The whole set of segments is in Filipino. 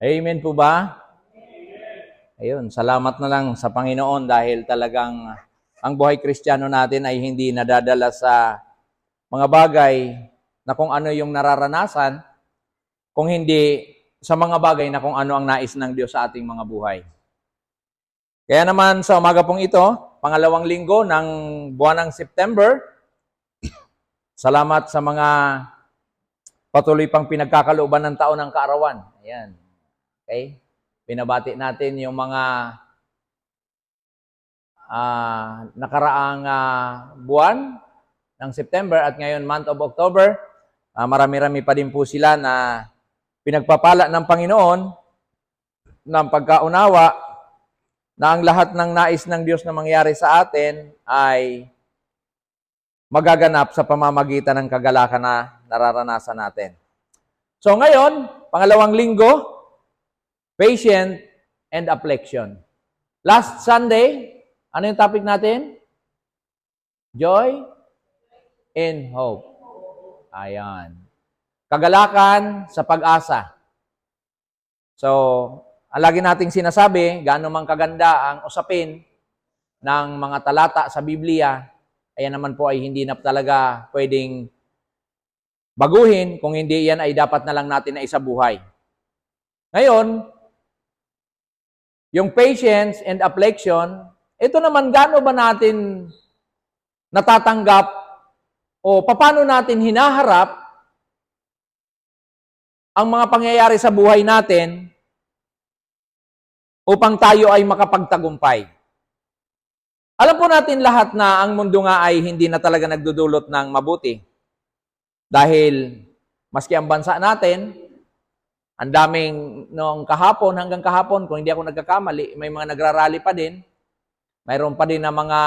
Amen po ba? Ayun, salamat na lang sa Panginoon dahil talagang ang buhay Kristiyano natin ay hindi nadadala sa mga bagay na kung ano yung nararanasan, kung hindi sa mga bagay na kung ano ang nais ng Diyos sa ating mga buhay. Kaya naman sa umaga pong ito, pangalawang linggo ng buwan ng September, salamat sa mga patuloy pang pinagkakalooban ng taon ng kaarawan. Ayan. Okay? Binabati natin yung mga nakaraang buwan ng September at ngayon month of October. Marami-rami pa din po sila na pinagpapala ng Panginoon ng pagkaunawa na ang lahat ng nais ng Diyos na mangyari sa atin ay magaganap sa pamamagitan ng kagalakan na nararanasan natin. So ngayon, pangalawang linggo, patient and affliction. Last Sunday, ano yung topic natin? Joy and hope. Ayan. Kagalakan sa pag-asa. So, ang lagi nating sinasabi, gaano mang kaganda ang usapin ng mga talata sa Biblia, ayan naman po ay hindi na talaga pwedeng baguhin, kung hindi yan ay dapat na lang natin na isabuhay. Ngayon, yung patience and affliction, ito naman gaano ba natin natatanggap o paano natin hinaharap ang mga pangyayari sa buhay natin upang tayo ay makapagtagumpay. Alam po natin lahat na ang mundo nga ay hindi na talaga nagdudulot ng mabuti. Dahil maski ang bansa natin, ang daming noong kahapon hanggang kahapon, kung hindi ako nagkakamali, may mga nagrarally pa din. Mayroon pa din na mga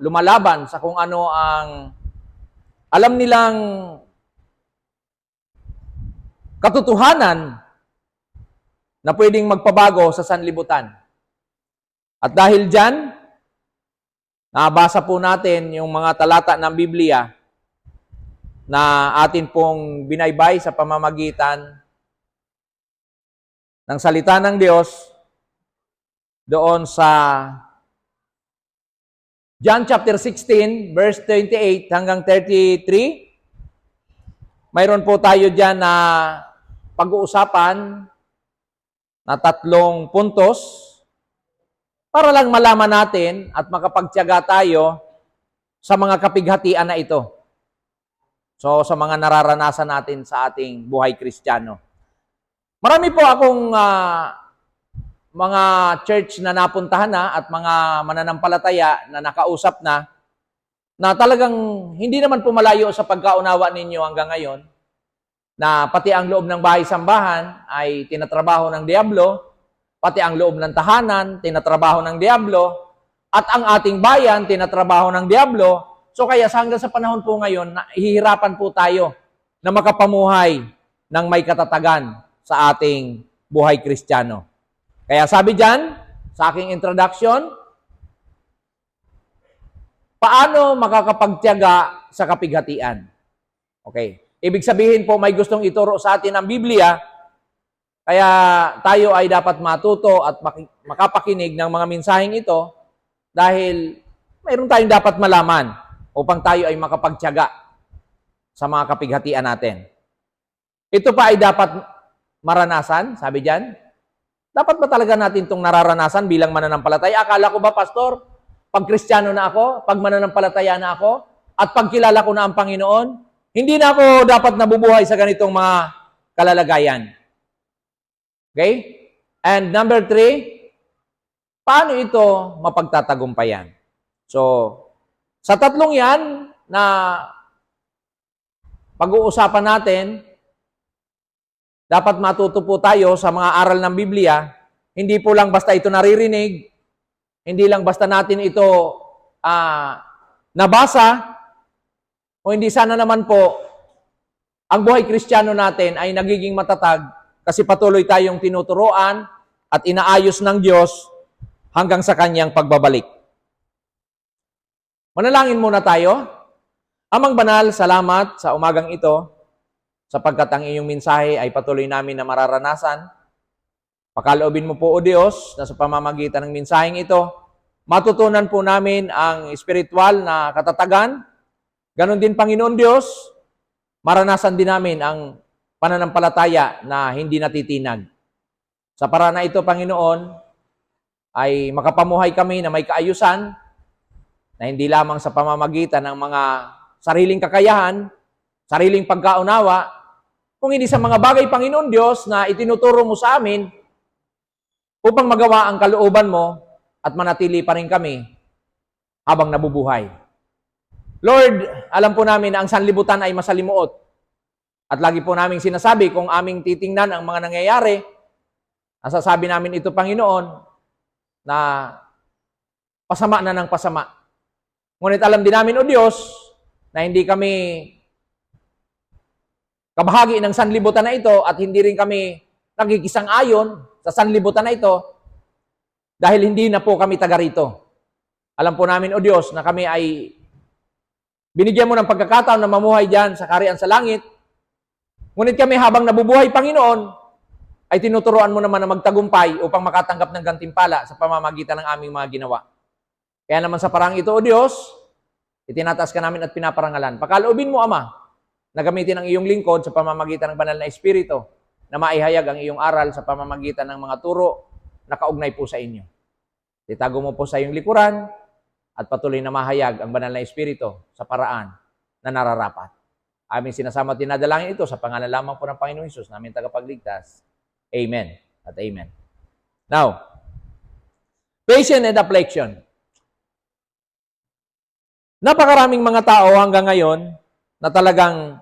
lumalaban sa kung ano ang alam nilang katotohanan na pwedeng magpabago sa sanlibutan. At dahil dyan, nabasa po natin yung mga talata ng Biblia na atin pong binaybay sa pamamagitan ng salita ng Diyos doon sa John chapter 16, verse 28 hanggang 33. Mayroon po tayo dyan na pag-uusapan na 3 puntos para lang malaman natin at makapagtiyaga tayo sa mga kapighatian na ito. So, sa mga nararanasan natin sa ating buhay Kristiyano. Marami po akong mga church na napuntahan na at mga mananampalataya na nakausap na talagang hindi naman pumalayo sa pagkaunawa ninyo hanggang ngayon na pati ang loob ng bahay-sambahan ay tinatrabaho ng Diablo, pati ang loob ng tahanan, tinatrabaho ng Diablo, at ang ating bayan, tinatrabaho ng Diablo. So kaya hanggang sa panahon po ngayon, hihirapan po tayo na makapamuhay ng may katatagan sa ating buhay Kristiyano. Kaya sabi dyan, sa aking introduction, paano makakapagtiyaga sa kapighatian? Okay. Ibig sabihin po, may gustong ituro sa atin ang Biblia, kaya tayo ay dapat matuto at makapakinig ng mga mensaheng ito dahil mayroon tayong dapat malaman upang tayo ay makapagtiyaga sa mga kapighatian natin. Ito pa ay dapat maranasan, sabi dyan. Dapat ba talaga natin itong nararanasan bilang mananampalataya? Akala ko ba, Pastor, pag Kristiyano na ako, pag mananampalataya na ako, at pagkilala ko na ang Panginoon, hindi na ako dapat nabubuhay sa ganitong mga kalalagayan. Okay? And number 3, paano ito mapagtatagumpayan? So, sa 3 yan na pag-uusapan natin, dapat matuto po tayo sa mga aral ng Biblia. Hindi po lang basta ito naririnig, hindi lang basta natin ito nabasa, o hindi sana naman po ang buhay Kristiyano natin ay nagiging matatag kasi patuloy tayong tinuturuan at inaayos ng Diyos hanggang sa kanyang pagbabalik. Manalangin muna tayo. Amang banal, salamat sa umagang ito sapagkat ang iyong mensahe ay patuloy namin na mararanasan. Pakaloobin mo po, O Diyos, na sa pamamagitan ng mensaheng ito, matutunan po namin ang espiritual na katatagan. Ganon din, Panginoon Diyos, maranasan din namin ang pananampalataya na hindi natitinag. Sa paraan na ito, Panginoon, ay makapamuhay kami na may kaayusan, na hindi lamang sa pamamagitan ng mga sariling kakayahan, sariling pagkaunawa, kung hindi sa mga bagay, Panginoon Diyos, na itinuturo mo sa amin upang magawa ang kalooban mo at manatili pa rin kami habang nabubuhay. Lord, alam po namin na ang sanlibutan ay masalimuot. At lagi po namin sinasabi kung aming titingnan ang mga nangyayari, nasasabi namin ito, Panginoon, na pasama na ng pasama. Ngunit alam din namin, O Diyos, na hindi kami kabahagi ng sanlibutan na ito at hindi rin kami nagkikisang-ayon sa sanlibutan na ito dahil hindi na po kami taga rito. Alam po namin, O Diyos, na kami ay binigyan mo ng pagkakataon na mamuhay diyan sa kaharian sa langit. Ngunit kami habang nabubuhay, Panginoon, ay tinuturuan mo naman na magtagumpay upang makatanggap ng gantimpala sa pamamagitan ng aming mga ginawa. Kaya naman sa parang ito, O Diyos, itinataas ka namin at pinaparangalan. Pakaloobin mo, Ama, na gamitin ang iyong lingkod sa pamamagitan ng banal na Espiritu na maihayag ang iyong aral sa pamamagitan ng mga turo na kaugnay po sa inyo. Itago mo po sa iyong likuran at patuloy na mahayag ang banal na Espiritu sa paraan na nararapat. Aming sinasama at dinadalangin ito sa pangalan lamang po ng Panginoong Hesus, namin tagapagligtas. Amen at amen. Now, patience and affliction. Napakaraming mga tao hanggang ngayon na talagang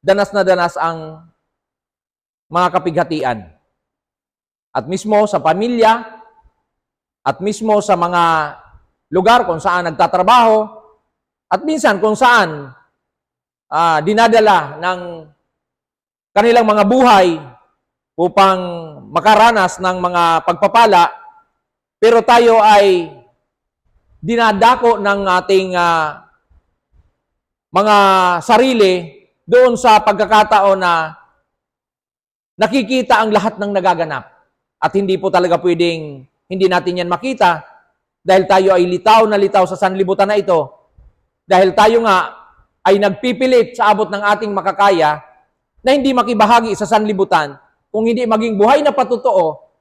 danas na danas ang mga kapighatian. At mismo sa pamilya, at mismo sa mga lugar kung saan nagtatrabaho, at minsan kung saan dinadala ng kanilang mga buhay upang makaranas ng mga pagpapala, pero tayo ay dinadako ng ating mga sarili doon sa pagkakataon na nakikita ang lahat ng nagaganap. At hindi po talaga pwedeng hindi natin yan makita dahil tayo ay litaw na litaw sa sanlibutan na ito. Dahil tayo nga ay nagpipilit sa abot ng ating makakaya na hindi makibahagi sa sanlibutan kung hindi maging buhay na patutuo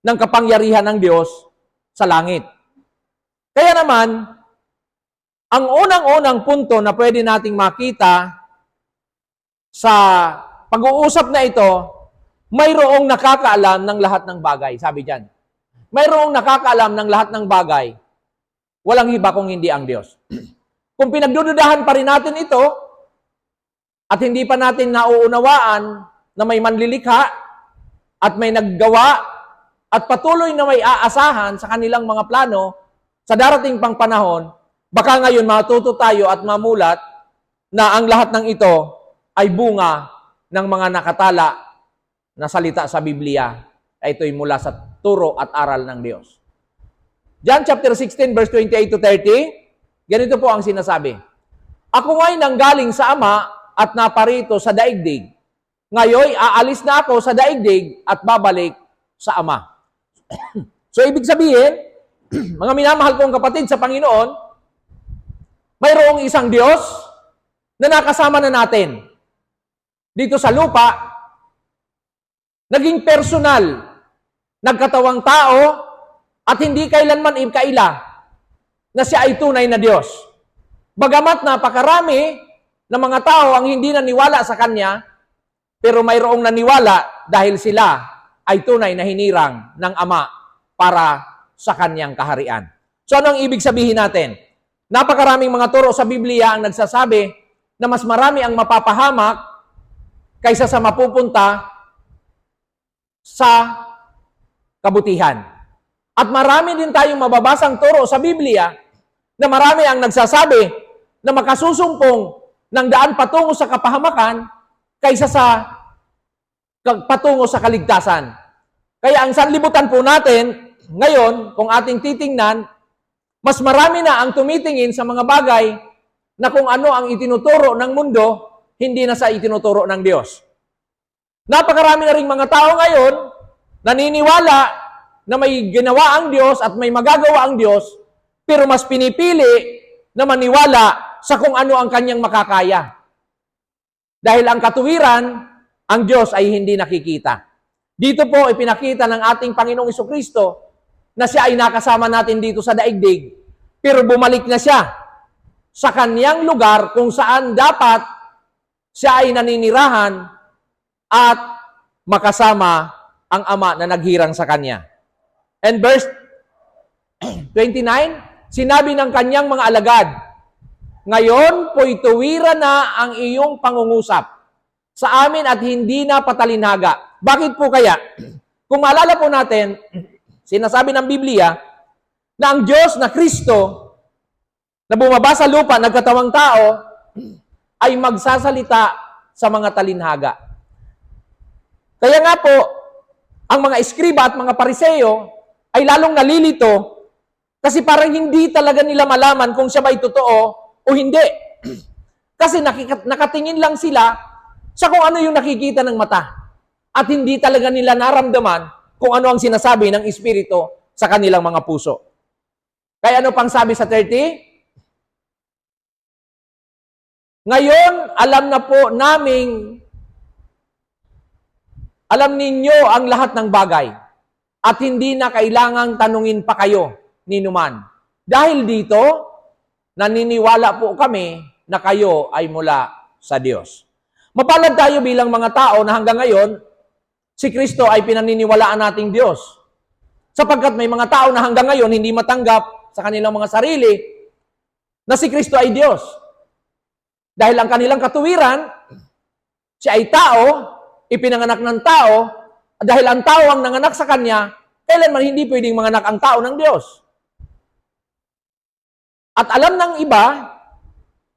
ng kapangyarihan ng Diyos sa langit. Kaya naman, ang unang-unang punto na pwede nating makita sa pag-uusap na ito, mayroong nakakaalam ng lahat ng bagay. Sabi diyan, mayroong nakakaalam ng lahat ng bagay. Walang iba kung hindi ang Diyos. Kung pinagdududahan pa rin natin ito, at hindi pa natin nauunawaan na may manlilikha, at may naggawa, at patuloy na may aasahan sa kanilang mga plano, sa darating pang panahon, baka ngayon matuto tayo at mamulat na ang lahat ng ito ay bunga ng mga nakatala na salita sa Biblia. Ito'y mula sa turo at aral ng Diyos. John chapter 16 verse 28 to 30, ganito po ang sinasabi. Ako nga'y nanggaling sa Ama at naparito sa daigdig. Ngayon, aalis na ako sa daigdig at babalik sa Ama. So, ibig sabihin, mga minamahal kong kapatid sa Panginoon, mayroong isang Diyos na nakasama na natin dito sa lupa, naging personal, nagkatawang tao, at hindi kailanman ikaila na siya ay tunay na Diyos. Bagamat napakarami ng mga tao ang hindi naniwala sa Kanya, pero mayroong naniwala dahil sila ay tunay na hinirang ng Ama para sa Kanyang kaharian. So ano ang ibig sabihin natin? Napakaraming mga turo sa Biblia ang nagsasabi na mas marami ang mapapahamak kaysa sa mapupunta sa kabutihan. At marami din tayong mababasang turo sa Biblia na marami ang nagsasabi na makasusumpong ng daan patungo sa kapahamakan kaysa sa patungo sa kaligtasan. Kaya ang sanlibutan po natin, ngayon, kung ating titingnan, mas marami na ang tumitingin sa mga bagay na kung ano ang itinuturo ng mundo, hindi na sa itinuturo ng Diyos. Napakarami na ring mga tao ngayon naniniwala na may ginawa ang Diyos at may magagawa ang Diyos, pero mas pinipili na maniwala sa kung ano ang kanyang makakaya. Dahil ang katuwiran, ang Diyos ay hindi nakikita. Dito po ipinakita ng ating Panginoong Jesucristo na siya ay nakasama natin dito sa daigdig, pero bumalik na siya sa kanyang lugar kung saan dapat siya ay naninirahan at makasama ang Ama na naghirang sa kanya. And verse 29, sinabi ng kanyang mga alagad, ngayon po'y tuwiran na ang iyong pangungusap sa amin at hindi na patalinhaga. Bakit po kaya? Kung maalala po natin, sinasabi ng Biblia na ang Diyos na Kristo na bumaba sa lupa, nagkatawang tao, ay magsasalita sa mga talinhaga. Kaya nga po, ang mga eskriba at mga pariseyo ay lalong nalilito kasi parang hindi talaga nila malaman kung siya ba'y totoo o hindi. Kasi nakatingin lang sila sa kung ano yung nakikita ng mata at hindi talaga nila naramdaman kung ano ang sinasabi ng Espiritu sa kanilang mga puso. Kaya ano pang sabi sa 30? Ngayon, alam na po alam ninyo ang lahat ng bagay at hindi na kailangang tanungin pa kayo ni numan. Dahil dito, naniniwala po kami na kayo ay mula sa Diyos. Mapalad tayo bilang mga tao na hanggang ngayon, si Kristo ay pinaniniwalaan nating Diyos. Sapagkat may mga tao na hanggang ngayon hindi matanggap sa kanilang mga sarili na si Kristo ay Diyos. Dahil ang kanilang katuwiran, siya ay tao, ipinanganak ng tao, at dahil ang tao ang nanganak sa kanya, kailanman hindi pwedeng manganak ang tao ng Diyos. At alam ng iba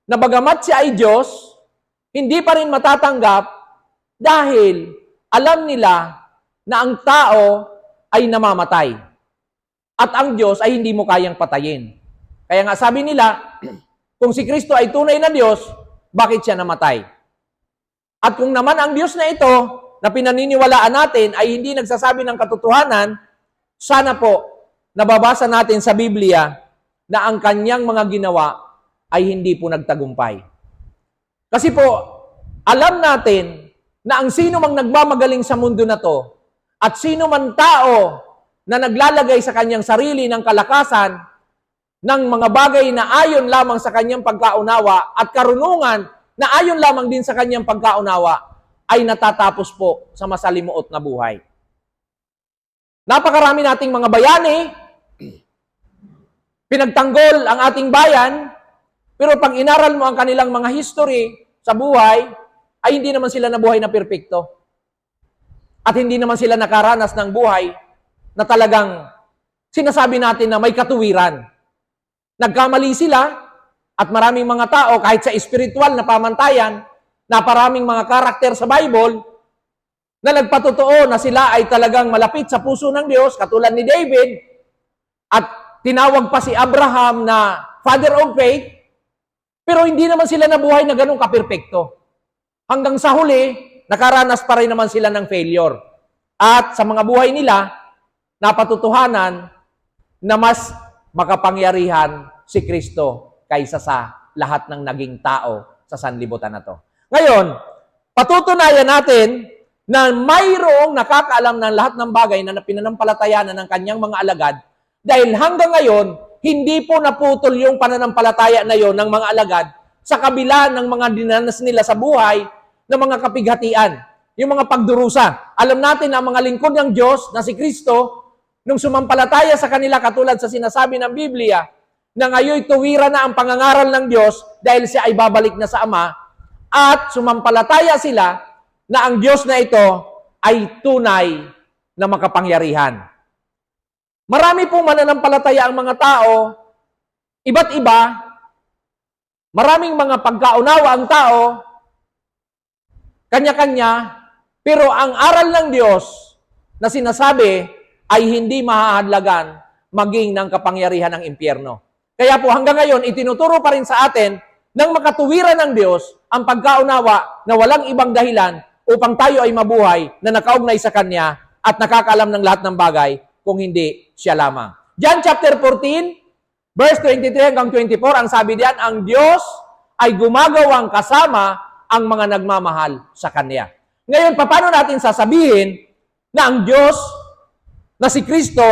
na bagamat siya ay Diyos, hindi pa rin matatanggap dahil alam nila na ang tao ay namamatay. At ang Diyos ay hindi mo kayang patayin. Kaya nga sabi nila, kung si Kristo ay tunay na Diyos, bakit siya namatay? At kung naman ang Diyos na ito, na pinaniniwalaan natin, ay hindi nagsasabi ng katotohanan, sana po, nababasa natin sa Biblia na ang kanyang mga ginawa ay hindi po nagtagumpay. Kasi po, alam natin na ang sino mang nagmamagaling sa mundo na to, at sino man tao na naglalagay sa kanyang sarili ng kalakasan, ng mga bagay na ayon lamang sa kanyang pagkaunawa at karunungan na ayon lamang din sa kanyang pagkaunawa ay natatapos po sa masalimuot na buhay. Napakarami nating mga bayani, pinagtanggol ang ating bayan, pero pag inaral mo ang kanilang mga history sa buhay, ay hindi naman sila nabuhay na perpekto. At hindi naman sila nakaranas ng buhay na talagang sinasabi natin na may katuwiran. Nagkamali sila at maraming mga tao kahit sa espiritual na pamantayan na maraming mga karakter sa Bible na nagpatotoo na sila ay talagang malapit sa puso ng Diyos katulad ni David at tinawag pa si Abraham na father of faith pero hindi naman sila nabuhay na ganun kaperpekto. Hanggang sa huli, nakaranas pa rin naman sila ng failure. At sa mga buhay nila, napatutuhanan na mas makapangyarihan si Kristo kaysa sa lahat ng naging tao sa sanlibutan na to. Ngayon, patutunayan natin na mayroong nakakaalam ng lahat ng bagay na pinanampalatayanan ng kanyang mga alagad dahil hanggang ngayon, hindi po naputol yung pananampalataya na yon ng mga alagad sa kabila ng mga dinanas nila sa buhay ng mga kapighatian, yung mga pagdurusa. Alam natin na ang mga lingkod ng Diyos na si Kristo, nung sumampalataya sa kanila katulad sa sinasabi ng Biblia, na ngayon tuwira na ang pangangaral ng Diyos dahil siya ay babalik na sa Ama, at sumampalataya sila na ang Diyos na ito ay tunay na makapangyarihan. Marami pong mananampalataya ang mga tao, iba't iba, maraming mga pagkaunawa ang tao, kanya-kanya, pero ang aral ng Diyos na sinasabi ay hindi mahahadlagan maging ng kapangyarihan ng impyerno. Kaya po hanggang ngayon, itinuturo pa rin sa atin ng makatuwiran ng Diyos ang pagkaunawa na walang ibang dahilan upang tayo ay mabuhay na nakaugnay sa Kanya at nakakaalam ng lahat ng bagay kung hindi siya lamang. John chapter 14, verse 23 hanggang 24, ang sabi diyan, ang Diyos ay gumagawang kasama ang mga nagmamahal sa Kanya. Ngayon, paano natin sasabihin na ang Diyos na si Kristo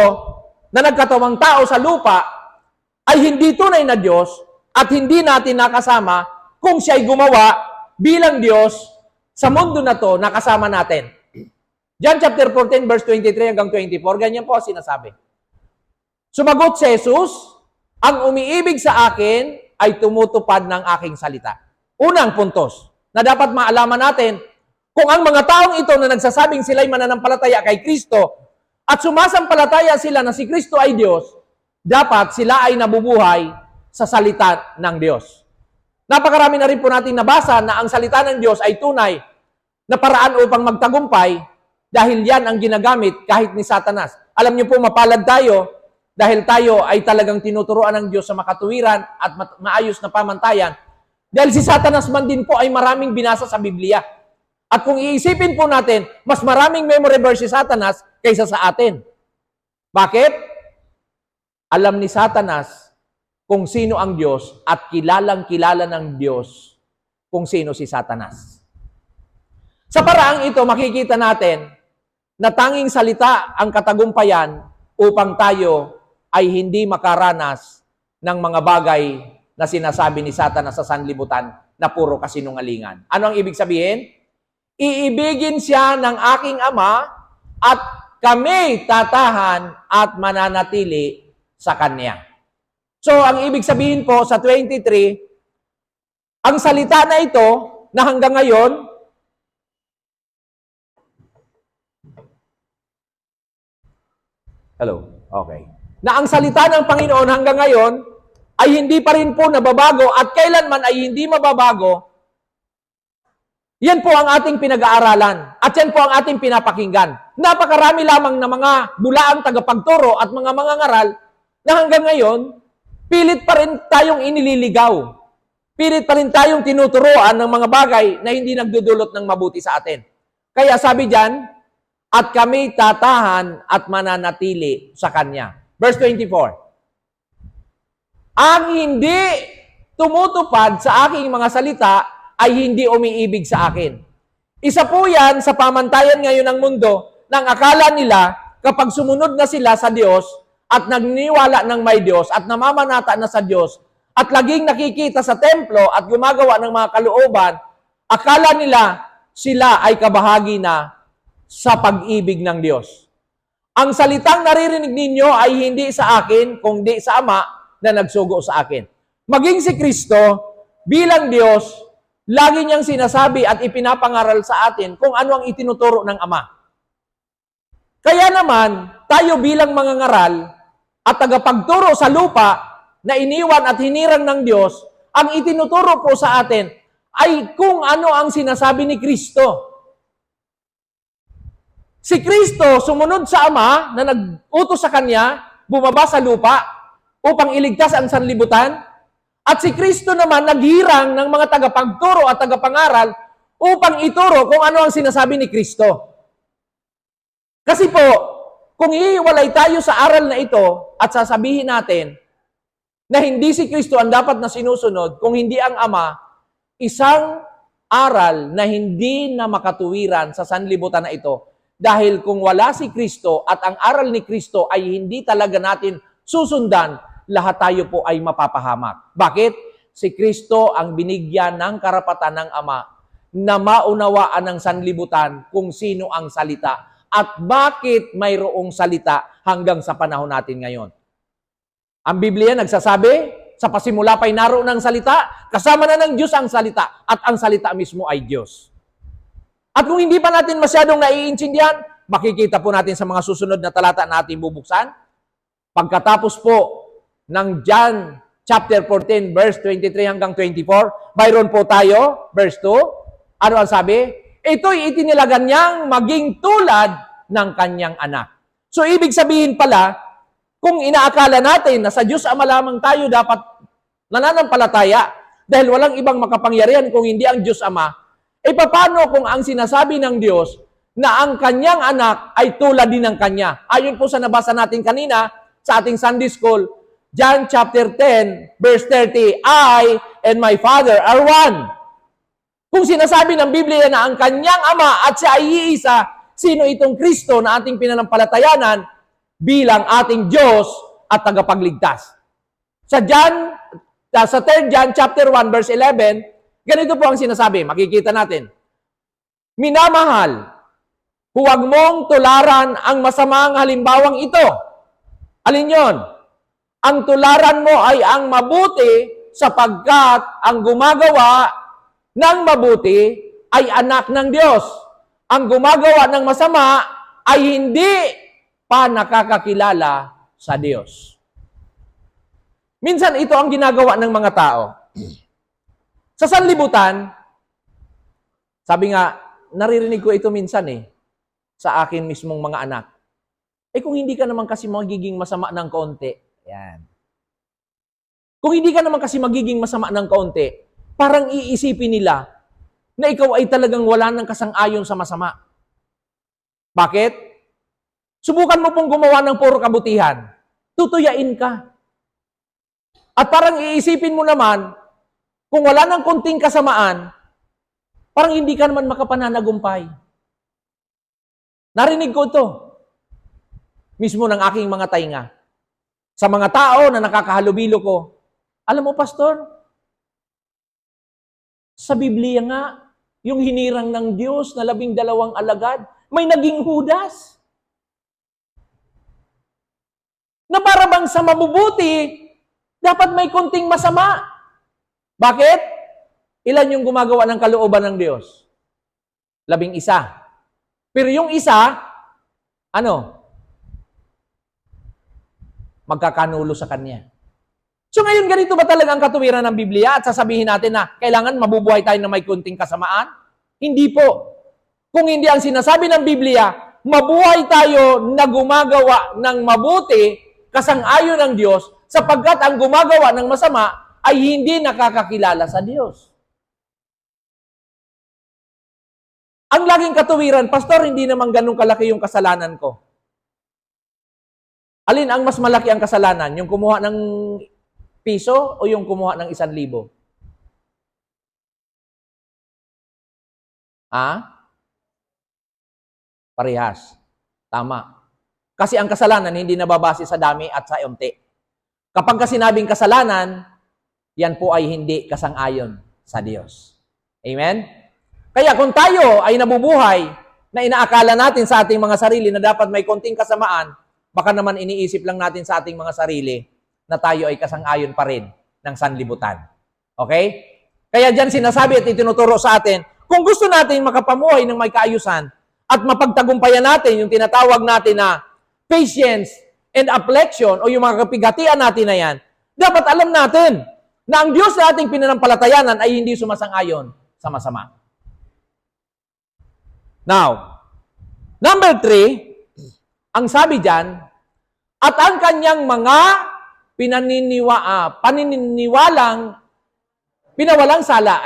na nagkatawang tao sa lupa ay hindi tunay na Diyos at hindi natin nakasama kung siya'y gumawa bilang Diyos sa mundo na to nakasama natin. John chapter 14 verse 23 hanggang 24, ganyan po sinasabi. Sumagot si Jesus, ang umiibig sa akin ay tumutupad ng aking salita. Unang puntos na dapat maalaman natin, kung ang mga taong ito na nagsasabing sila'y mananampalataya kay Kristo at sumasampalataya sila na si Kristo ay Diyos, dapat sila ay nabubuhay sa salita ng Diyos. Napakarami na rin po natin nabasa na ang salita ng Diyos ay tunay na paraan upang magtagumpay dahil yan ang ginagamit kahit ni Satanas. Alam niyo po, mapalad tayo dahil tayo ay talagang tinuturuan ng Diyos sa makatuwiran at maayos na pamantayan. Dahil si Satanas man din po ay maraming binasa sa Biblia. At kung iisipin po natin, mas maraming memory verse si Satanas kaysa sa atin. Bakit? Alam ni Satanas kung sino ang Diyos at kilalang-kilala ng Diyos kung sino si Satanas. Sa paraang ito, makikita natin na tanging salita ang katagumpayan upang tayo ay hindi makaranas ng mga bagay na sinasabi ni Satanas sa sanlibutan na puro kasinungalingan. Ano ang ibig sabihin? Iibigin siya ng aking Ama at kami tatahan at mananatili sa Kanya. So, ang ibig sabihin po sa 23, ang salita na ito na hanggang ngayon, hello, okay. Na ang salita ng Panginoon hanggang ngayon ay hindi pa rin po nababago at kailanman ay hindi mababago. Yan po ang ating pinag-aaralan at yan po ang ating pinapakinggan. Napakarami lamang na mga bulaang tagapagturo at mga mangangaral na hanggang ngayon, pilit pa rin tayong inililigaw. Pilit pa rin tayong tinuturuan ng mga bagay na hindi nagdudulot ng mabuti sa atin. Kaya sabi diyan, at kami tatahan at mananatili sa Kanya. Verse 24. Ang hindi tumutupad sa aking mga salita ay hindi umiibig sa akin. Isa po yan sa pamantayan ngayon ng mundo nang akala nila kapag sumunod na sila sa Diyos at nagniwala ng may Diyos at namamanata na sa Diyos at laging nakikita sa templo at gumagawa ng mga kalooban, akala nila sila ay kabahagi na sa pag-ibig ng Diyos. Ang salitang naririnig ninyo ay hindi sa akin, kundi sa Ama na nagsugo sa akin. Maging si Kristo bilang Diyos, lagi niyang sinasabi at ipinapangaral sa atin kung ano ang itinuturo ng Ama. Kaya naman, tayo bilang mga ngaral at tagapagturo sa lupa na iniwan at hinirang ng Diyos, ang itinuturo po sa atin ay kung ano ang sinasabi ni Kristo. Si Kristo sumunod sa Ama na nag-utos sa Kanya, bumaba sa lupa upang iligtas ang sanlibutan. At si Kristo naman naghirang ng mga tagapagturo at tagapangaral upang ituro kung ano ang sinasabi ni Kristo. Kasi po, kung iiwalay tayo sa aral na ito at sasabihin natin na hindi si Kristo ang dapat na sinusunod, kung hindi ang Ama, isang aral na hindi na makatuwiran sa sanlibutan na ito. Dahil kung wala si Kristo at ang aral ni Kristo ay hindi talaga natin susundan, lahat tayo po ay mapapahamak. Bakit? Si Kristo ang binigyan ng karapatan ng Ama na maunawaan ng sanlibutan kung sino ang salita at bakit mayroong salita hanggang sa panahon natin ngayon. Ang Biblia nagsasabi, sa pasimula pa'y naroon ng salita, kasama na ng Diyos ang salita at ang salita mismo ay Diyos. At kung hindi pa natin masyadong naiintindihan, makikita po natin sa mga susunod na talata na ating bubuksan. Pagkatapos po ng John chapter 14, verse 23 hanggang 24, mayroon po tayo, verse 2. Ano ang sabi? Ito'y itinilagan niyang maging tulad ng kanyang anak. So, ibig sabihin pala, kung inaakala natin na sa Diyos Ama lamang tayo dapat nananampalataya dahil walang ibang makapangyarihan kung hindi ang Diyos Ama, paano kung ang sinasabi ng Diyos na ang kanyang anak ay tulad din ng kanya. Ayon po sa nabasa natin kanina sa ating Sunday School, John chapter 10, verse 30, I and my Father are one. Kung sinasabi ng Biblia na ang kanyang ama at siya ay iisa, sino itong Kristo na ating pinanampalatayanan bilang ating Diyos at tagapagligtas? Sa 3 John chapter 1 verse 11, ganito po ang sinasabi, makikita natin. Minamahal, huwag mong tularan ang masamang halimbawang ito. Alin yon? Ang tularan mo ay ang mabuti sapagkat ang gumagawa ng mabuti ay anak ng Diyos. Ang gumagawa ng masama ay hindi pa nakakakilala sa Diyos. Minsan ito ang ginagawa ng mga tao. Sa sanlibutan, sabi nga, naririnig ko ito minsan sa akin mismong mga anak. Kung hindi ka naman kasi magiging masama ng kaunti, yan. Kung hindi ka naman kasi magiging masama ng kaunti, parang iisipin nila na ikaw ay talagang wala ng kasang-ayon sa masama. Bakit? Subukan mo pong gumawa ng puro kabutihan. Tutuyain ka. At parang iisipin mo naman, kung wala ng konting kasamaan, parang hindi ka naman makapananagumpay. Narinig ko ito. Mismo ng aking mga tainga. Sa mga tao na nakakahalubilo ko, alam mo, Pastor, sa Biblia nga, yung hinirang ng Diyos na 12 alagad, may naging Judas. Na para bang sa mabubuti, dapat may konting masama. Bakit? Ilan yung gumagawa ng kalooban ng Diyos? 11. Pero yung isa, magkakanulo sa kanya. So ngayon, ganito ba talaga ang katuwiran ng Biblia at sasabihin natin na kailangan mabubuhay tayo na may konting kasamaan? Hindi po. Kung hindi ang sinasabi ng Biblia, mabuhay tayo na gumagawa ng mabuti kasang-ayon ng Diyos sapagkat ang gumagawa ng masama ay hindi nakakakilala sa Diyos. Ang laging katuwiran, Pastor, hindi naman ganun kalaki yung kasalanan ko. Alin ang mas malaki ang kasalanan? Yung kumuha ng piso o yung kumuha ng 1,000? Parehas. Tama. Kasi ang kasalanan hindi nababase sa dami at sa unti. Kapag sinabing kasalanan, yan po ay hindi kasang-ayon sa Diyos. Amen? Kaya kung tayo ay nabubuhay na inaakala natin sa ating mga sarili na dapat may konting kasamaan, baka naman iniisip lang natin sa ating mga sarili na tayo ay kasang-ayon pa rin ng sanlibutan. Okay? Kaya dyan sinasabi at itinuturo sa atin, kung gusto natin makapamuhay ng may kaayusan at mapagtagumpayan natin yung tinatawag natin na patience and affliction o yung mga kapighatian natin na yan, dapat alam natin na ang Diyos na ating pinanampalatayanan ay hindi sumasang-ayon sa masama. Now, number 3, ang sabi dyan, at ang kanyang mga pinawalang sala,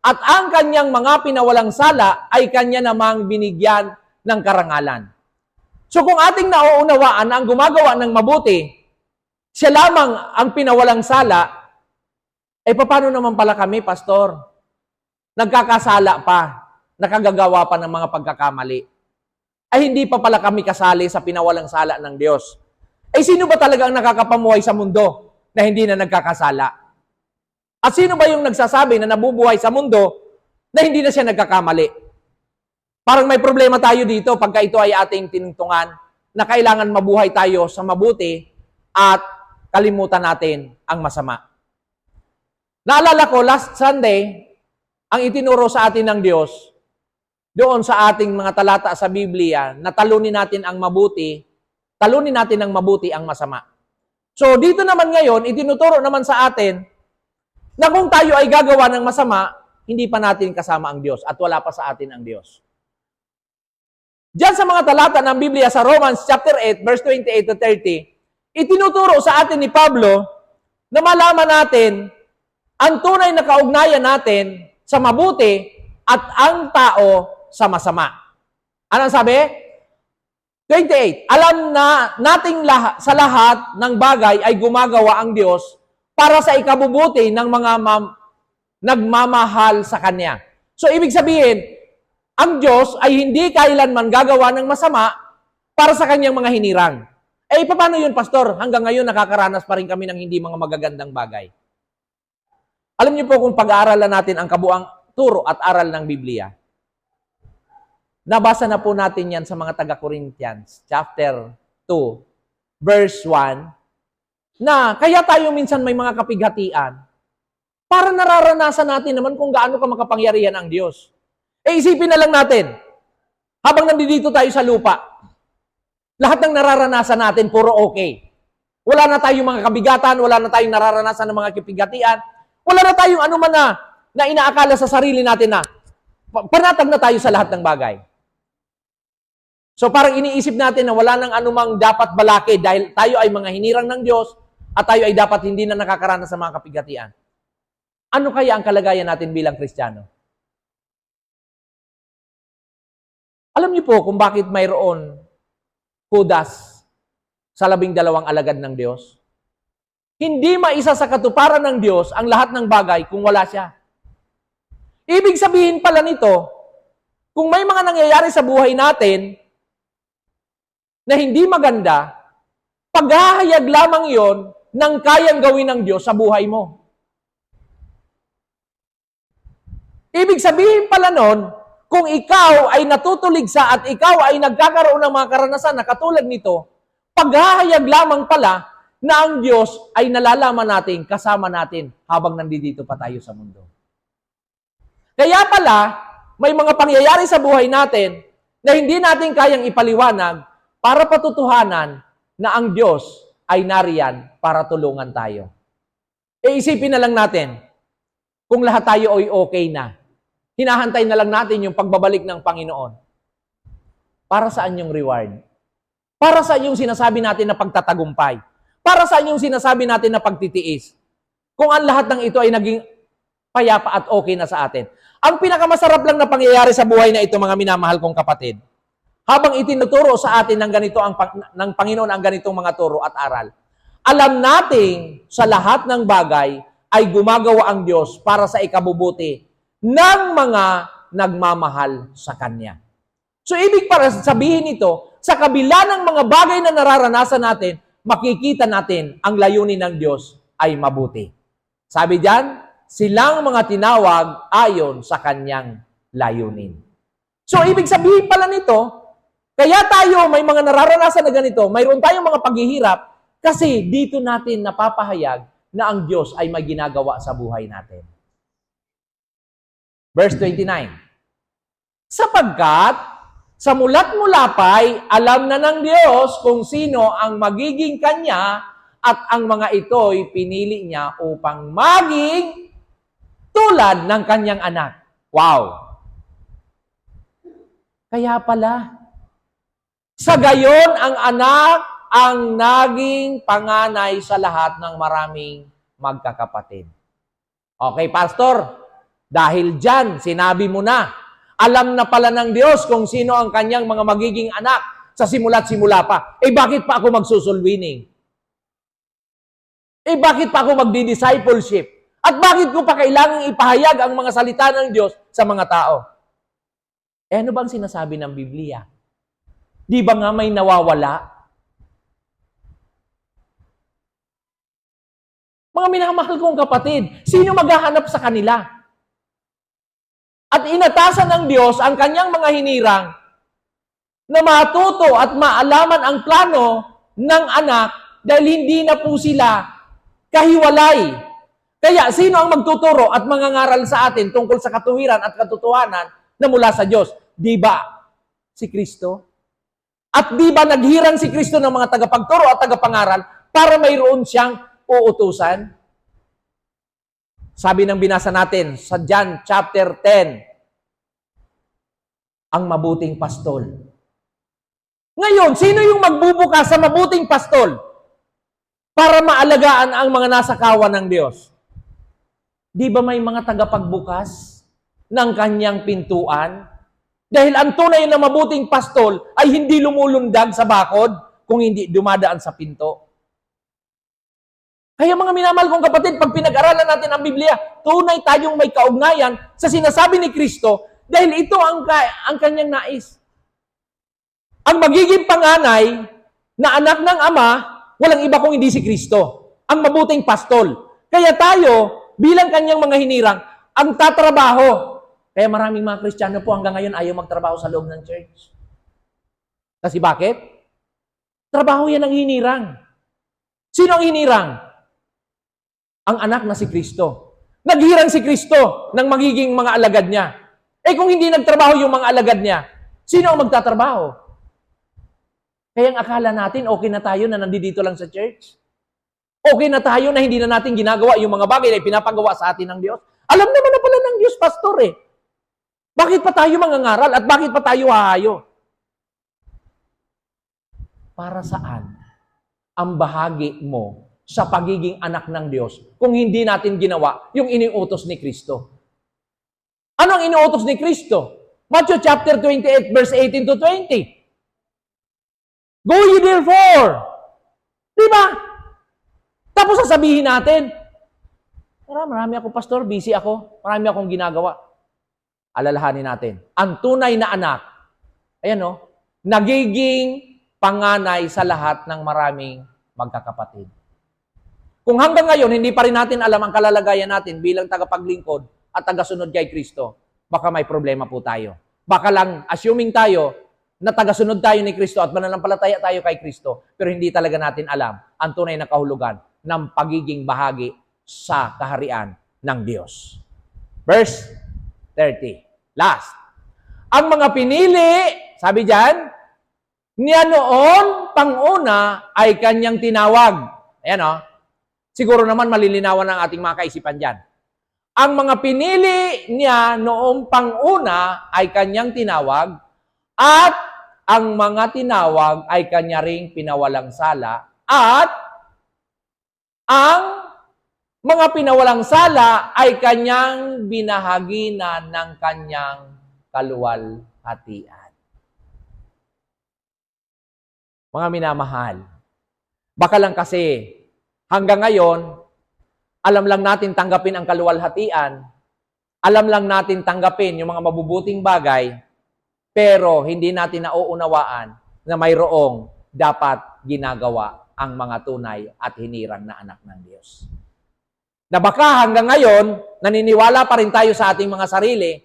at ang kanyang mga pinawalang sala ay kanya namang binigyan ng karangalan. So kung ating nauunawaan na ang gumagawa ng mabuti, siya lamang ang pinawalang sala, paano naman pala kami, Pastor? Nagkakasala pa, nakagagawa pa ng mga pagkakamali. Hindi pa pala kami kasali sa pinawalang sala ng Diyos. Sino ba talaga ang nakakapamuhay sa mundo na hindi na nagkakasala? At sino ba yung nagsasabi na nabubuhay sa mundo na hindi na siya nagkakamali? Parang may problema tayo dito pagka ito ay ating tinungtungan na kailangan mabuhay tayo sa mabuti at kalimutan natin ang masama. Naalala ko, last Sunday, ang itinuro sa atin ng Diyos, doon sa ating mga talata sa Biblia, na talunin natin ang mabuti ang masama. So, dito naman ngayon, itinuturo naman sa atin na kung tayo ay gagawa ng masama, hindi pa natin kasama ang Diyos at wala pa sa atin ang Diyos. Diyan sa mga talata ng Biblia sa Romans chapter 8, verse 28 to 30, itinuturo sa atin ni Pablo na malaman natin ang tunay na kaugnayan natin sa mabuti at ang tao sa masama. Ano sabi? 28. Alam na nating sa lahat ng bagay ay gumagawa ang Diyos para sa ikabubuti ng mga nagmamahal sa Kanya. So, ibig sabihin, ang Diyos ay hindi kailanman gagawa ng masama para sa Kanyang mga hinirang. Eh, paano yun, Pastor? Hanggang ngayon, nakakaranas pa rin kami ng hindi mga magagandang bagay. Alam niyo po kung pag-aaralan natin ang kabuang turo at aral ng Biblia, nabasa na po natin yan sa mga taga-Corinthians, chapter 2, verse 1, na kaya tayo minsan may mga kapighatian para nararanasan natin naman kung gaano ka makapangyarihan ang Diyos. Eh, isipin na lang natin, habang nandito tayo sa lupa, lahat ng nararanasan natin, puro okay. Wala na tayong mga kabigatan, wala na tayong nararanasan ng mga kapighatian, wala na tayong anuman na inaakala sa sarili natin na panatag na tayo sa lahat ng bagay. So parang iniisip natin na wala nang anumang dapat balakid dahil tayo ay mga hinirang ng Diyos at tayo ay dapat hindi na nakakaranas sa mga kapighatian. Ano kaya ang kalagayan natin bilang Kristiyano? Alam niyo po kung bakit mayroon Judas sa 12 alagad ng Diyos? Hindi maisa sa katuparan ng Diyos ang lahat ng bagay kung wala siya. Ibig sabihin pala nito, kung may mga nangyayari sa buhay natin na hindi maganda, paghahayag lamang yon ng kayang gawin ng Diyos sa buhay mo. Ibig sabihin pala nun, kung ikaw ay natutuligsa at ikaw ay nagkakaroon ng mga karanasan na katulad nito, paghahayag lamang pala na ang Diyos ay nalalaman natin, kasama natin habang nandito pa tayo sa mundo. Kaya pala, may mga pangyayari sa buhay natin na hindi natin kayang ipaliwanag para patutuhanan na ang Diyos ay nariyan para tulungan tayo. E isipin na lang natin, kung lahat tayo ay okay na, hinahantay na lang natin yung pagbabalik ng Panginoon. Para saan yung reward? Para saan yung sinasabi natin na pagtatagumpay? Para saan yung sinasabi natin na pagtitiis? Kung ang lahat ng ito ay naging payapa at okay na sa atin. Ang pinakamasarap lang na pangyayari sa buhay na ito, mga minamahal kong kapatid, habang itinuturo sa atin ng ganito ng Panginoon ang ganitong mga turo at aral, alam nating sa lahat ng bagay ay gumagawa ang Diyos para sa ikabubuti ng mga nagmamahal sa Kanya. So, ibig para sabihin ito, sa kabila ng mga bagay na nararanasan natin, makikita natin ang layunin ng Diyos ay mabuti. Sabi diyan, silang mga tinawag ayon sa Kanyang layunin. So, ibig sabihin pala nito, kaya tayo may mga nararanasan na ganito, mayroon tayong mga paghihirap kasi dito natin napapahayag na ang Diyos ay may ginagawa sa buhay natin. Verse 29. Sapagkat sa mulat-mula pa'y alam na ng Diyos kung sino ang magiging Kanya at ang mga ito'y pinili niya upang maging tulad ng Kanyang anak. Wow! Kaya pala, sa gayon ang anak ang naging panganay sa lahat ng maraming magkakapatid. Okay, Pastor, dahil dyan, sinabi mo na, alam na pala ng Diyos kung sino ang kanyang mga magiging anak sa simula't simula pa. Eh bakit pa ako magsusulwining? Eh bakit pa ako magdi-discipleship? At bakit ko pa kailangang ipahayag ang mga salita ng Diyos sa mga tao? Eh ano bang sinasabi ng Biblia? Di ba nga may nawawala? Mga minamahal kong kapatid, sino maghahanap sa kanila? At inatasan ng Diyos ang kanyang mga hinirang na matuto at maalaman ang plano ng anak dahil hindi na po sila kahiwalay. Kaya sino ang magtuturo at mangangaral sa atin tungkol sa katuwiran at katotohanan na mula sa Diyos? Di ba si Kristo? At di ba naghirang si Kristo ng mga tagapagturo at tagapangaral para mayroon siyang uutusan? Sabi ng binasa natin sa John chapter 10, ang mabuting pastol. Ngayon, sino yung magbubukas sa mabuting pastol para maalagaan ang mga nasa kawan ng Diyos? Di ba may mga tagapagbukas ng kanyang pintuan? Dahil ang tunay na mabuting pastol ay hindi lumulundag sa bakod kung hindi dumadaan sa pinto. Kaya mga minamahal kong kapatid, pag pinag-aralan natin ang Biblia, tunay tayong may kaugnayan sa sinasabi ni Kristo dahil ito ang kanyang nais. Ang magiging panganay na anak ng Ama, walang iba kung hindi si Kristo. Ang mabuting pastol. Kaya tayo, bilang kanyang mga hinirang, ang tatrabaho. Kaya maraming mga Kristiyano po hanggang ngayon ayaw magtrabaho sa loob ng church. Kasi bakit? Trabaho yan ang hinirang. Sino ang hinirang? Ang anak na si Kristo. Naghirang si Kristo ng magiging mga alagad niya. Eh kung hindi nagtrabaho yung mga alagad niya, sino ang magtatrabaho? Kaya ang akala natin, okay na tayo na nandito lang sa church. Okay na tayo na hindi na natin ginagawa yung mga bagay na pinapagawa sa atin ng Diyos. Alam naman na pala ng Diyos, pastor eh. Bakit pa tayo mangangaral at bakit pa tayo hahayo? Para saan ang bahagi mo sa pagiging anak ng Diyos kung hindi natin ginawa yung iniutos ni Kristo? Ano ang iniutos ni Kristo? Matthew chapter 28 verse 18 to 20. Go ye therefore. Diba? Tapos sasabihin natin, marami ako, pastor, busy ako, marami akong ginagawa. Alalahanin natin, ang tunay na anak, ayan o, nagiging panganay sa lahat ng maraming magkakapatid. Kung hanggang ngayon, hindi pa rin natin alam ang kalalagayan natin bilang tagapaglingkod at tagasunod kay Kristo, baka may problema po tayo. Baka lang, assuming tayo, na tagasunod tayo ni Kristo at mananampalataya tayo kay Kristo, pero hindi talaga natin alam ang tunay na kahulugan ng pagiging bahagi sa kaharian ng Diyos. Verse 30. Last. Ang mga pinili, sabi diyan, niya noon panguna ay kanyang tinawag. Ayan o. Siguro naman malilinawan ang ating mga kaisipan diyan. Ang mga pinili niya noong panguna ay kanyang tinawag at ang mga tinawag ay kanya ring pinawalang sala at ang mga pinawalang sala ay kanyang binahaginan ng kanyang kaluwalhatian. Mga minamahal, baka lang kasi hanggang ngayon, alam lang natin tanggapin ang kaluwalhatian, alam lang natin tanggapin yung mga mabubuting bagay, pero hindi natin nauunawaan na mayroong dapat ginagawa ang mga tunay at hinirang na anak ng Diyos. Na baka hanggang ngayon, naniniwala pa rin tayo sa ating mga sarili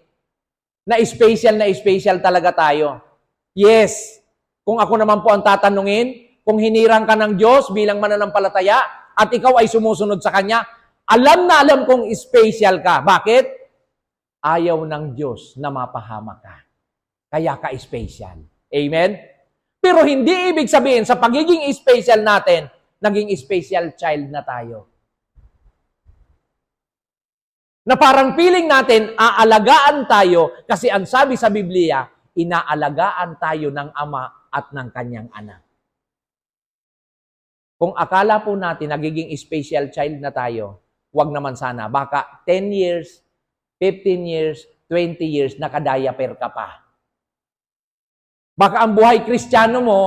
na special talaga tayo. Yes, kung ako naman po ang tatanungin, kung hinirang ka ng Diyos bilang mananampalataya at ikaw ay sumusunod sa Kanya, alam na alam kong special ka. Bakit? Ayaw ng Diyos na mapahamak ka. Kaya ka special. Amen? Pero hindi ibig sabihin sa pagiging special natin, naging special child na tayo. Na parang feeling natin, aalagaan tayo kasi ang sabi sa Biblia, inaalagaan tayo ng Ama at ng Kanyang anak. Kung akala po natin nagiging special child na tayo, wag naman sana. Baka 10 years, 15 years, 20 years, nakadiaper ka pa. Baka ang buhay Kristiyano mo,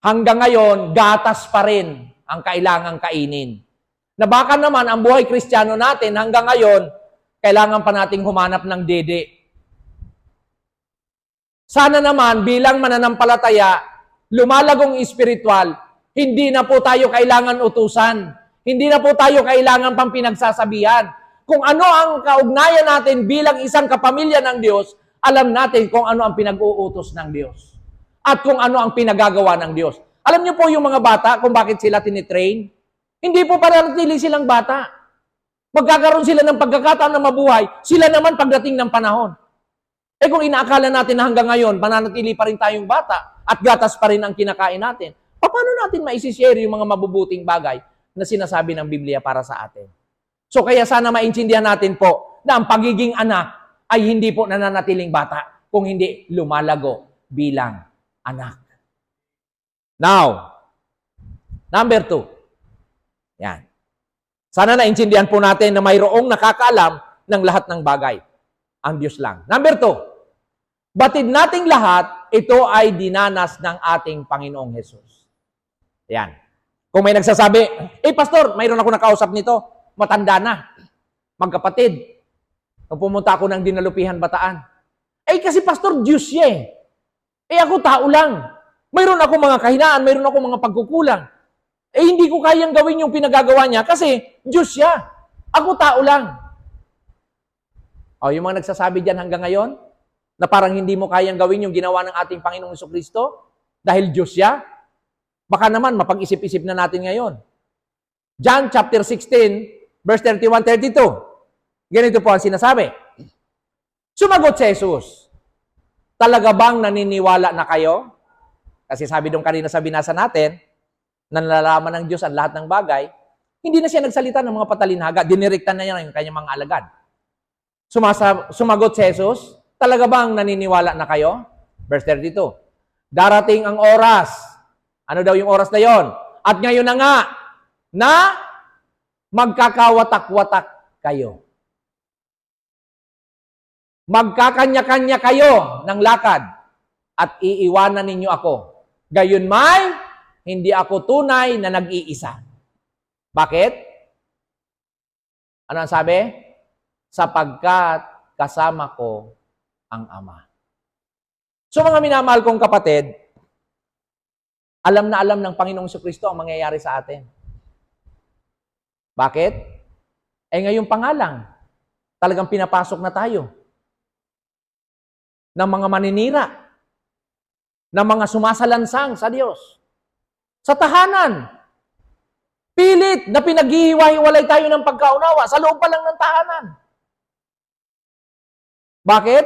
hanggang ngayon, gatas pa rin ang kailangang kainin. Na baka naman ang buhay Kristiyano natin hanggang ngayon, kailangan pa nating humanap ng dede. Sana naman bilang mananampalataya, lumalagong espiritual, hindi na po tayo kailangan utusan. Hindi na po tayo kailangan pang pinagsasabihan. Kung ano ang kaugnayan natin bilang isang kapamilya ng Diyos, alam natin kung ano ang pinag-uutos ng Diyos. At kung ano ang pinagagawa ng Diyos. Alam niyo po yung mga bata kung bakit sila tinitrain? Hindi po panatili silang bata. Magkakaroon sila ng pagkakataon na mabuhay, sila naman pagdating ng panahon. Eh kung inaakala natin na hanggang ngayon, mananatili pa rin tayong bata at gatas pa rin ang kinakain natin, paano natin maisishare yung mga mabubuting bagay na sinasabi ng Biblia para sa atin? So kaya sana maintindihan natin po na ang pagiging anak ay hindi po nananatiling bata kung hindi lumalago bilang anak. Now, number 2. Yan. Sana naintindihan po natin na mayroong nakakaalam ng lahat ng bagay. Ang Diyos lang. Number 2, Batid nating lahat, ito ay dinanas ng ating Panginoong Hesus. Yan. Kung may nagsasabi, pastor, mayroon ako nakausap nito, matanda na, magkapatid. Nung pumunta ako ng Dinalupihan, Bataan. Kasi pastor, Diyos siya ako tao lang. Mayroon ako mga kahinaan, mayroon ako mga pagkukulang. Hindi ko kayang gawin yung pinagagawa niya kasi Diyos siya. Ako tao lang. Yung mga nagsasabi dyan hanggang ngayon, na parang hindi mo kayang gawin yung ginawa ng ating Panginoong Jesucristo dahil Diyos siya, baka naman mapag-isip-isip na natin ngayon. John chapter 16, verse 31-32. Ganito po ang sinasabi. Sumagot si Jesus, talaga bang naniniwala na kayo? Kasi sabi doon kanina sa binasa natin, na nalalaman ng Diyos ang lahat ng bagay, hindi na siya nagsalita ng mga patalinhaga, dinirekta na niya yung kanyang mga alagad. Sumagot si Jesus, talaga bang naniniwala na kayo? Verse 32. Darating ang oras. Ano daw yung oras na yon? At ngayon na nga, na magkakawatak-watak kayo. Magkakanya-kanya kayo ng lakad at iiwanan ninyo ako. Gayon may, hindi ako tunay na nag-iisa. Bakit? Ano ang sabi? Sapagkat kasama ko ang Ama. So mga minamahal kong kapatid, alam na alam ng Panginoong Jesucristo ang mangyayari sa atin. Bakit? Ngayong pangalang, talagang pinapasok na tayo ng mga maninira, ng mga sumasalansang sa Diyos. Sa tahanan, pilit na pinaghihiwa-hiwalay tayo ng pagkaunawa sa loob pa lang ng tahanan. Bakit?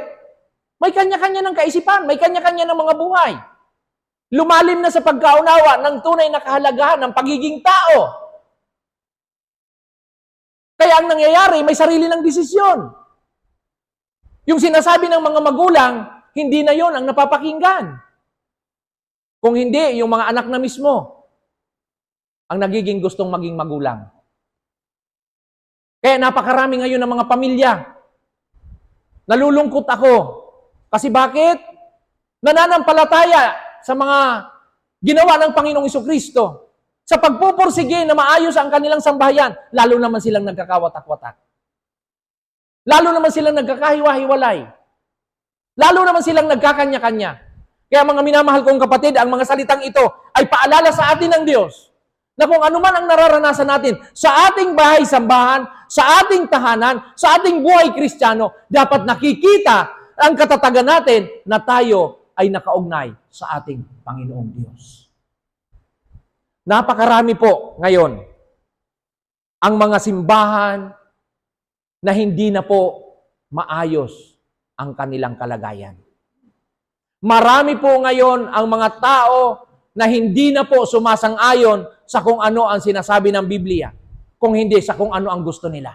May kanya-kanya ng kaisipan, may kanya-kanya ng mga buhay. Lumalim na sa pagkaunawa ng tunay na kahalagahan ng pagiging tao. Kaya ang nangyayari, may sarili ng desisyon. Yung sinasabi ng mga magulang, hindi na yon ang napapakinggan. Kung hindi, yung mga anak na mismo, ang nagiging gustong maging magulang. Kaya napakarami ngayon ng mga pamilya. Nalulungkot ako. Kasi bakit? Nananampalataya sa mga ginawa ng Panginoong Jesucristo. Sa pagpupursige na maayos ang kanilang sambahayan, lalo naman silang nagkakawatak-watak. Lalo naman silang nagkakahiwa-hiwalay. Lalo naman silang nagkakanya-kanya. Kaya mga minamahal kong kapatid, ang mga salitang ito ay paalala sa atin ng Diyos na kung ano man ang nararanasan natin sa ating bahay-sambahan, sa ating tahanan, sa ating buhay Kristiyano, dapat nakikita ang katatagan natin na tayo ay nakaugnay sa ating Panginoong Diyos. Napakarami po ngayon ang mga simbahan na hindi na po maayos ang kanilang kalagayan. Marami po ngayon ang mga tao na hindi na po sumasang-ayon sa kung ano ang sinasabi ng Biblia, kung hindi sa kung ano ang gusto nila.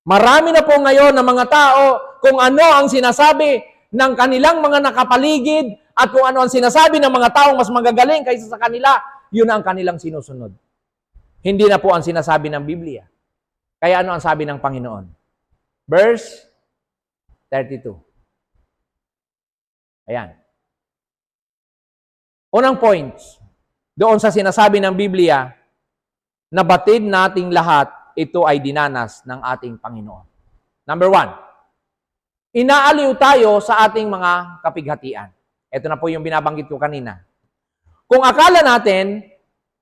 Marami na po ngayon ng mga tao kung ano ang sinasabi ng kanilang mga nakapaligid at kung ano ang sinasabi ng mga taong mas magagaling kaysa sa kanila, yun ang kanilang sinusunod. Hindi na po ang sinasabi ng Biblia. Kaya ano ang sabi ng Panginoon? Verse 32. Ayan. Unang points, doon sa sinasabi ng Biblia, na batid nating lahat, ito ay dinanas ng ating Panginoon. Number 1, inaaliw tayo sa ating mga kapighatian. Ito na po yung binabanggit ko kanina. Kung akala natin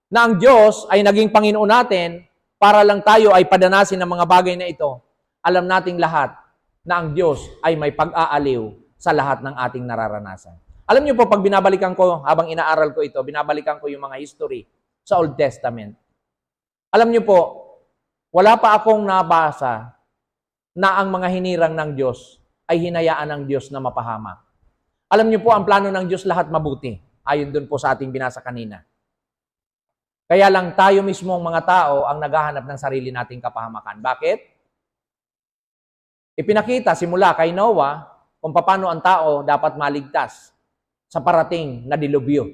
na ang Diyos ay naging Panginoon natin para lang tayo ay padanasin ng mga bagay na ito, alam nating lahat na ang Diyos ay may pag-aaliw sa lahat ng ating nararanasan. Alam niyo po, pag binabalikan ko, habang inaaral ko ito, binabalikan ko yung mga history sa Old Testament. Alam niyo po, wala pa akong nabasa na ang mga hinirang ng Diyos ay hinayaan ng Diyos na mapahamak. Alam niyo po, ang plano ng Diyos lahat mabuti. Ayon dun po sa ating binasa kanina. Kaya lang tayo mismong mga tao ang naghahanap ng sarili nating kapahamakan. Bakit? Ipinakita simula kay Noah kung paano ang tao dapat maligtas sa parating na dilubyo.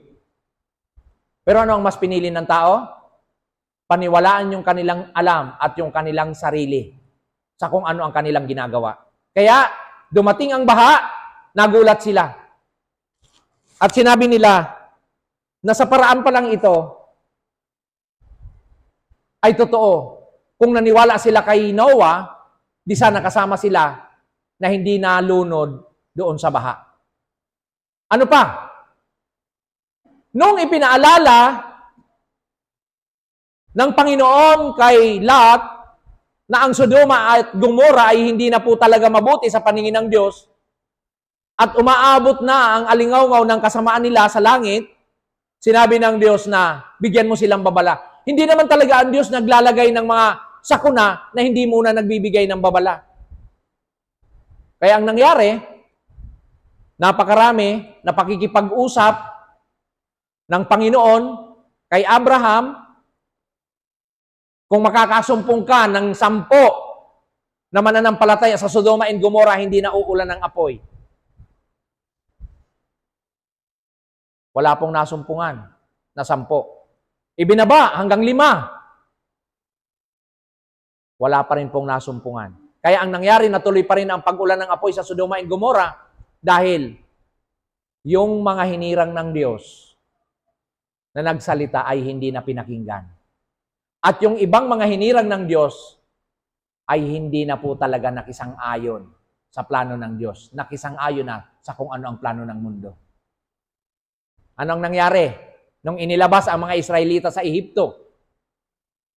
Pero ano ang mas pinili ng tao? Paniwalaan yung kanilang alam at yung kanilang sarili sa kung ano ang kanilang ginagawa. Kaya dumating ang baha, nagulat sila. At sinabi nila na sa paraan pa lang ito ay totoo. Kung naniwala sila kay Noah, di sana kasama sila na hindi nalunod doon sa baha. Ano pa? Nung ipinaalala ng Panginoon kay Lot na ang Sodoma at Gomora ay hindi na po talaga mabuti sa paningin ng Diyos at umaabot na ang alingaw-ngaw ng kasamaan nila sa langit, sinabi ng Diyos na bigyan mo silang babala. Hindi naman talaga ang Diyos naglalagay ng mga sakuna na hindi muna nagbibigay ng babala. Kaya ang nangyari, napakarami na pakikipag-usap ng Panginoon kay Abraham. Kung makakasumpong ka ng 10 na mananampalataya sa Sodoma and Gomora, hindi na uulan ng apoy. Wala pong nasumpungan na 10. Ibinaba hanggang 5. Wala pa rin pong nasumpungan. Kaya ang nangyari, natuloy pa rin ang pag-ulan ng apoy sa Sodoma and Gomora dahil yung mga hinirang ng Diyos na nagsalita ay hindi na pinakinggan. At yung ibang mga hinirang ng Diyos ay hindi na po talaga nakisang-ayon sa plano ng Diyos. Nakisang-ayon na sa kung ano ang plano ng mundo. Anong nangyari? Nung inilabas ang mga Israelita sa Ehipto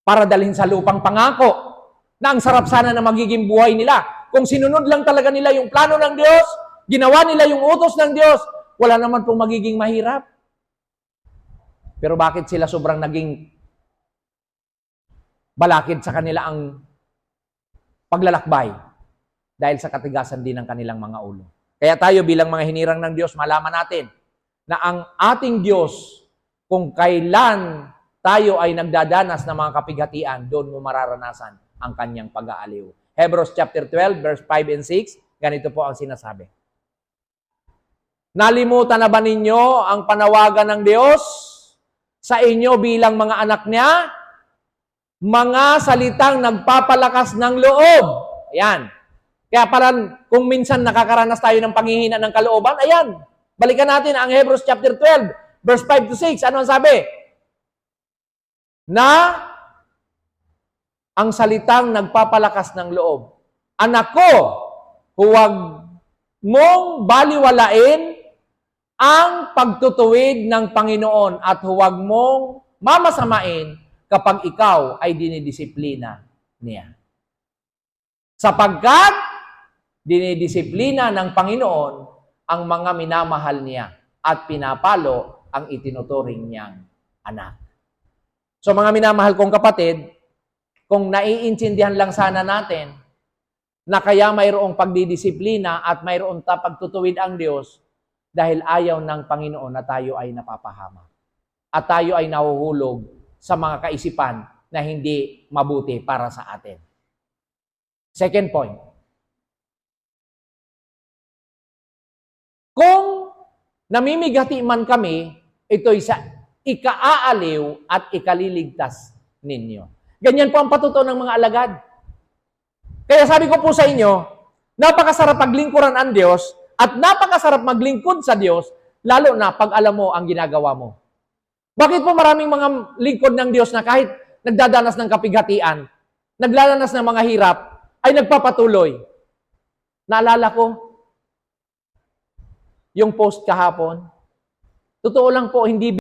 para dalhin sa lupang pangako na ang sarap sana na magiging buhay nila. Kung sinunod lang talaga nila yung plano ng Diyos, ginawa nila yung utos ng Diyos, wala naman pong magiging mahirap. Pero bakit sila sobrang naging balakid sa kanila ang paglalakbay? Dahil sa katigasan din ng kanilang mga ulo. Kaya tayo bilang mga hinirang ng Diyos, malaman natin na ang ating Diyos, kung kailan tayo ay nagdadanas ng mga kapighatian, doon mo mararanasan ang kanyang pag-aaliw. Hebrews chapter 12, verse 5 and 6, ganito po ang sinasabi. Nalimutan na ba ninyo ang panawagan ng Diyos sa inyo bilang mga anak niya? Mga salitang nagpapalakas ng loob. Ayan. Kaya parang kung minsan nakakaranas tayo ng panghihina ng kalooban, ayan. Balikan natin ang Hebrews chapter 12, verse 5 to 6. Ano ang sabi? Na ang salitang nagpapalakas ng loob. Anak ko, huwag mong baliwalain ang pagtutuwid ng Panginoon at huwag mong mamasamain kapag ikaw ay dinidisiplina niya. Sapagkat dinidisiplina ng Panginoon ang mga minamahal niya at pinapalo ang itinuturing niyang anak. So mga minamahal kong kapatid, kung naiintindihan lang sana natin na kaya mayroong pagdidisiplina at mayroong pagtutuwid ang Diyos dahil ayaw ng Panginoon na tayo ay napapahama. At tayo ay nahuhulog sa mga kaisipan na hindi mabuti para sa atin. Second point. Kung namimigati man kami, ito'y sa ikaaaliw at ikaliligtas ninyo. Ganyan po ang patutuo ng mga alagad. Kaya sabi ko po sa inyo, napakasarap paglingkuran ang Diyos at napakasarap maglingkod sa Diyos, lalo na pag alam mo ang ginagawa mo. Bakit po maraming mga lingkod ng Diyos na kahit nagdadanas ng kapighatian, naglalanas ng mga hirap, ay nagpapatuloy? Naalala ko, yung post kahapon, totoo lang po, hindi